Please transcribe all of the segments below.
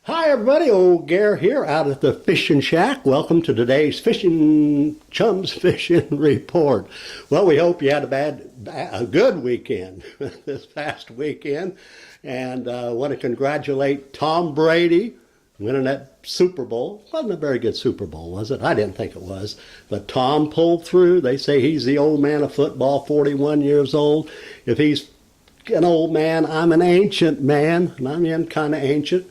Hi everybody, old Gare here out at the Fishing Shack. Welcome to today's Chums Fishing Report. Well, we hope you had a good weekend this past weekend, and want to congratulate Tom Brady winning that Super Bowl. Wasn't a very good Super Bowl, was it? I didn't think it was, but Tom pulled through. They say he's the old man of football, 41 years old. If he's an old man, I'm an ancient man, and I'm kind of ancient.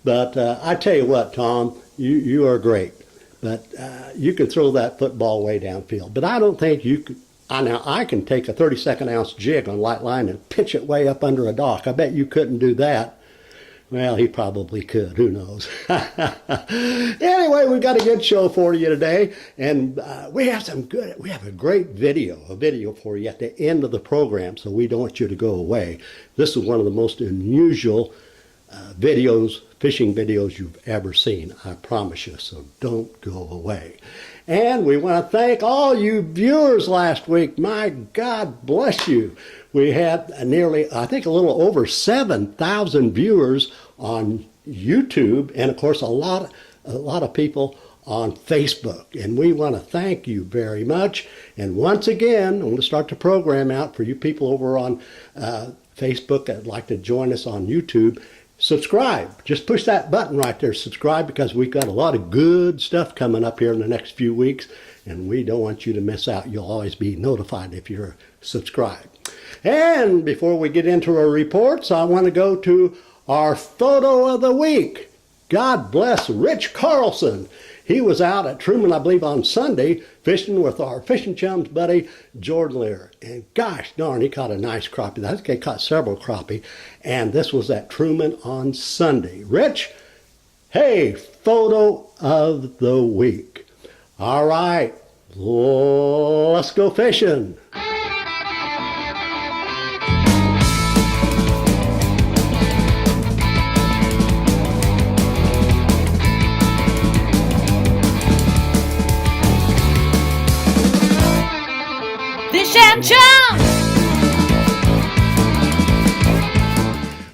But I tell you what, Tom, you are great. But you can throw that football way downfield. But I don't think you could. Now, I can take a 32nd ounce jig on light line and pitch it way up under a dock. I bet you couldn't do that. Well, he probably could. Who knows? Anyway, we've got a good show for you today. And we have a great video for you at the end of the program. So we don't want you to go away. This is one of the most unusual fishing videos you've ever seen, I promise you, so don't go away. And we want to thank all you viewers last week. My God bless you. We had nearly, I think a little over 7,000 viewers on YouTube, and of course a lot of people on Facebook, and we want to thank you very much. And once again, I'm going to start the program out for you people over on Facebook that'd like to join us on YouTube. Subscribe. Just push that button right there, subscribe, because we've got a lot of good stuff coming up here in the next few weeks, and we don't want you to miss out. You'll always be notified if you're subscribed. And before we get into our reports, I want to go to our photo of the week. God bless Rich Carlson. He was out at Truman, I believe, on Sunday fishing with our fishing chums buddy, Jordan Lear. And gosh darn, he caught a nice crappie. I think he caught several crappie. And this was at Truman on Sunday. Rich, hey, photo of the week. All right, let's go fishing. Chums!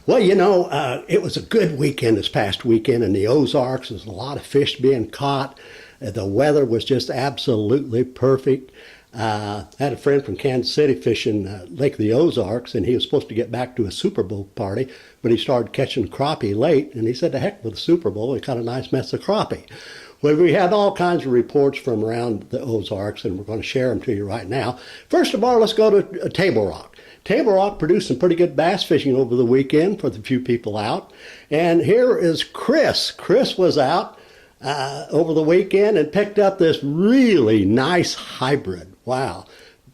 Well, you know, it was a good weekend this past weekend in the Ozarks. There's a lot of fish being caught. The weather was just absolutely perfect. I had a friend from Kansas City fishing Lake of the Ozarks, and he was supposed to get back to a Super Bowl party, but he started catching crappie late, and he said, the heck with the Super Bowl, he caught a nice mess of crappie. Well, we had all kinds of reports from around the Ozarks, and we're going to share them to you right now. First of all, let's go to Table Rock. Table Rock produced some pretty good bass fishing over the weekend for the few people out. And here is Chris. Chris was out over the weekend and picked up this really nice hybrid. Wow.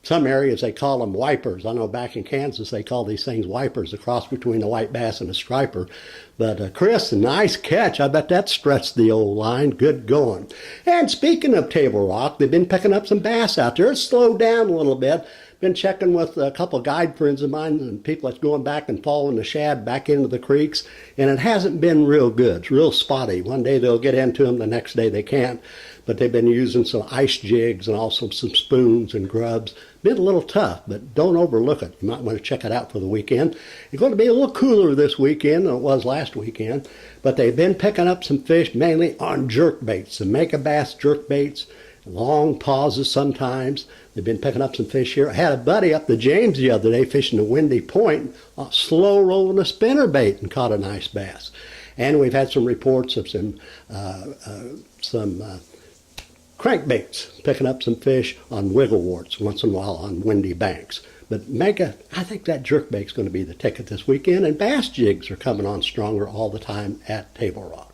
Some areas they call them wipers. I know back in Kansas they call these things wipers, a cross between a white bass and a striper. But Chris, a nice catch. I bet that stretched the old line. Good going. And speaking of Table Rock, they've been picking up some bass out there. It's slowed down a little bit. Been checking with a couple of guide friends of mine and people that's going back and following the shad back into the creeks, and it hasn't been real good. It's real spotty. One day they'll get into them, the next day they can't. But they've been using some ice jigs and also some spoons and grubs. Been a little tough, but don't overlook it. You might want to check it out for the weekend. It's going to be a little cooler this weekend than it was last weekend, but they've been picking up some fish mainly on jerk baits, some make a bass jerk baits, long pauses sometimes. They've been picking up some fish here. I had a buddy up the James the other day fishing a windy point, slow rolling a spinner bait, and caught a nice bass. And we've had some reports of some crankbaits picking up some fish on wiggle warts once in a while on windy banks. But I think that jerkbait's going to be the ticket this weekend, and bass jigs are coming on stronger all the time at Table Rock.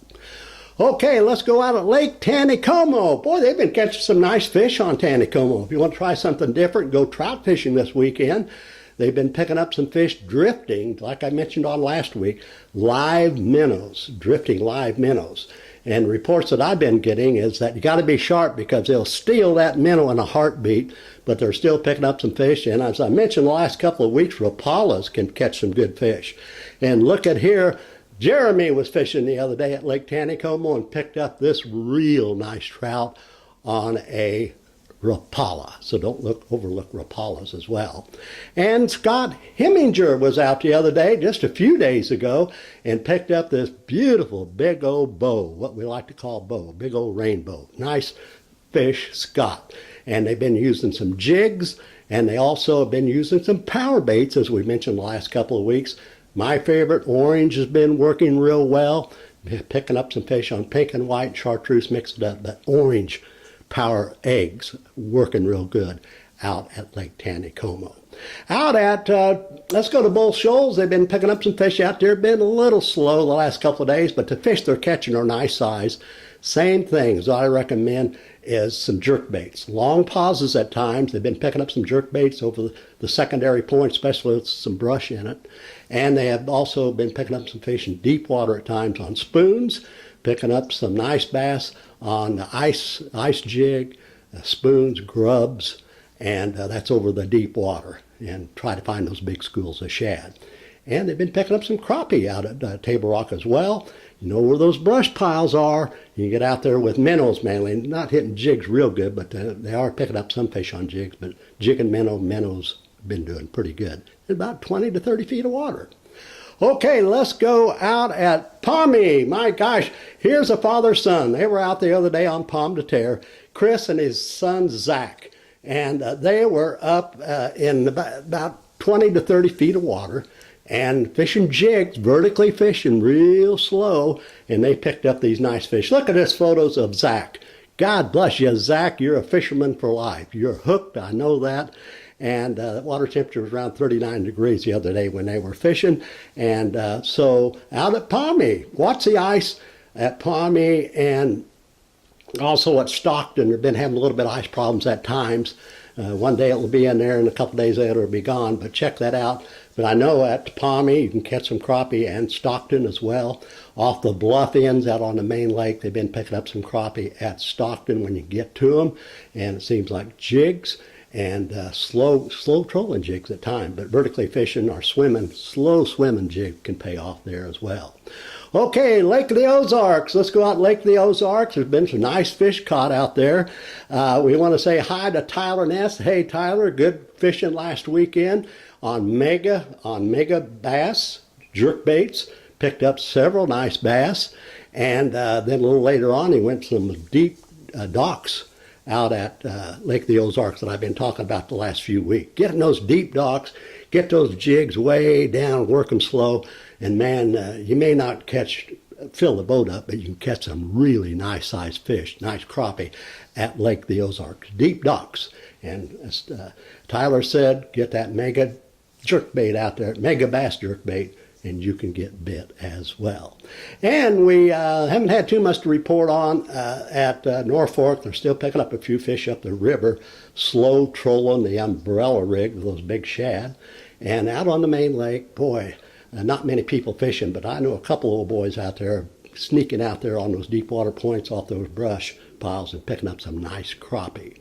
Okay, let's go out at Lake Taneycomo. Boy, they've been catching some nice fish on Taneycomo. If you want to try something different, go trout fishing this weekend. They've been picking up some fish drifting, like I mentioned on last week, live minnows, drifting live minnows. And reports that I've been getting is that you got to be sharp because they'll steal that minnow in a heartbeat, but they're still picking up some fish. And as I mentioned the last couple of weeks, rapalas can catch some good fish. And look at here, Jeremy was fishing the other day at Lake Taneycomo and picked up this real nice trout on a Rapala. So don't overlook Rapalas as well. And Scott Heminger was out the other day, just a few days ago, and picked up this beautiful big old bow, what we like to call bow, big old rainbow. Nice fish, Scott. And they've been using some jigs, and they also have been using some power baits, as we mentioned the last couple of weeks. My favorite, orange, has been working real well, picking up some fish on pink and white, chartreuse mixed up, but orange power eggs working real good out at Lake Taneycomo. Out at, let's go to Bull Shoals. They've been picking up some fish out there. Been a little slow the last couple of days, but the fish they're catching are nice size. Same things I recommend is some jerk baits. Long pauses at times. They've been picking up some jerk baits over the secondary point, especially with some brush in it. And they have also been picking up some fish in deep water at times on spoons, picking up some nice bass on the ice jig, spoons, grubs, and that's over the deep water, and try to find those big schools of shad. And they've been picking up some crappie out at Table Rock as well. You know where those brush piles are. You can get out there with minnows mainly, not hitting jigs real good, but they are picking up some fish on jigs, but jig and minnows have been doing pretty good. About 20 to 30 feet of water. Okay, let's go out at Palmy. My gosh, here's a father-son. They were out the other day on Palm de Terre, Chris and his son Zach, and they were up in about 20 to 30 feet of water and fishing jigs, vertically fishing real slow, and they picked up these nice fish. Look at this photos of Zach. God bless you, Zach. You're a fisherman for life. You're hooked, I know that. And the water temperature was around 39 degrees the other day when they were fishing. And so out at Palmy, watch the ice at Palmy and also at Stockton. They've been having a little bit of ice problems at times. One day it will be in there and a couple days later it'll be gone, but check that out. But I know at Palmy you can catch some crappie, and Stockton as well. Off the bluff ends out on the main lake, they've been picking up some crappie at Stockton when you get to them. And it seems like jigs and slow trolling jigs at times, but vertically fishing or swimming, slow swimming jig can pay off there as well. Okay, Lake of the Ozarks. Let's go out Lake of the Ozarks. There's been some nice fish caught out there. We want to say hi to Tyler Ness. Hey Tyler, good fishing last weekend on mega bass, jerk baits. Picked up several nice bass, and then a little later on he went to some deep docks out at Lake of the Ozarks that I've been talking about the last few weeks. Getting those deep docks, get those jigs way down, work them slow, and man, you may not fill the boat up, but you can catch some really nice sized fish, nice crappie at Lake of the Ozarks, deep docks. And as Tyler said, get that mega jerk bait out there, mega bass jerk bait, and you can get bit as well. And we haven't had too much to report on at Norfolk. They're still picking up a few fish up the river, slow trolling the umbrella rig with those big shad. And out on the main lake, boy, not many people fishing, but I know a couple old boys out there sneaking out there on those deep water points off those brush piles and picking up some nice crappie.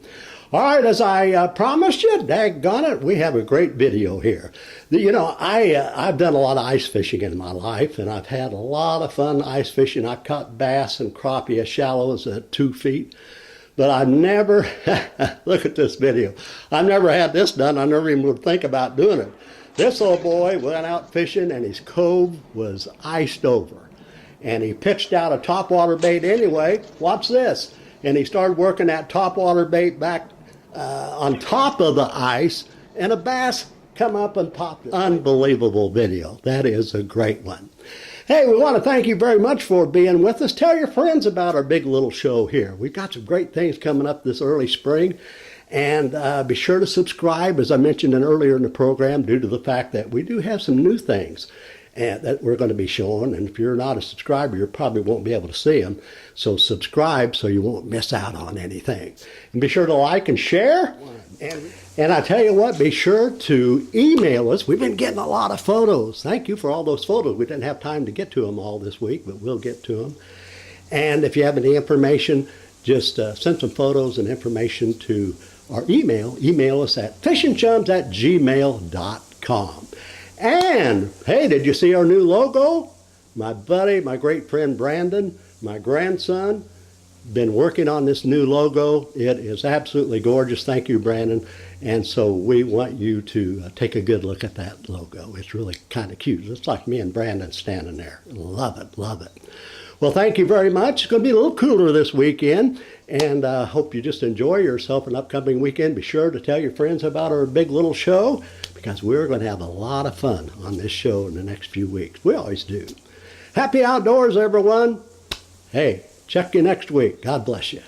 All right, as I promised you, daggone it, we have a great video here. You know, I've done a lot of ice fishing in my life, and I've had a lot of fun ice fishing. I've caught bass and crappie as shallow as 2 feet, but I've never, look at this video, I've never had this done. I never even would think about doing it. This old boy went out fishing, and his cove was iced over, and he pitched out a topwater bait anyway. Watch this. And he started working that topwater bait back on top of the ice, and a bass come up and popped it. Unbelievable video. That is a great one. Hey, we want to thank you very much for being with us. Tell your friends about our big little show here. We've got some great things coming up this early spring. And be sure to subscribe, as I mentioned earlier in the program, due to the fact that we do have some new things that we're going to be showing. And if you're not a subscriber, you probably won't be able to see them. So subscribe so you won't miss out on anything. And be sure to like and share. And I tell you what, be sure to email us. We've been getting a lot of photos. Thank you for all those photos. We didn't have time to get to them all this week, but we'll get to them. And if you have any information, just send some photos and information to our email. Email us at fishingchums@gmail.com. And, hey, did you see our new logo? My buddy, my great friend Brandon, my grandson, been working on this new logo. It is absolutely gorgeous. Thank you, Brandon. And so we want you to take a good look at that logo. It's really kind of cute. It's like me and Brandon standing there. Love it, love it. Well, thank you very much. It's going to be a little cooler this weekend, and I hope you just enjoy yourself an upcoming weekend. Be sure to tell your friends about our big little show, because we're going to have a lot of fun on this show in the next few weeks. We always do. Happy outdoors, everyone. Hey, check you next week. God bless you.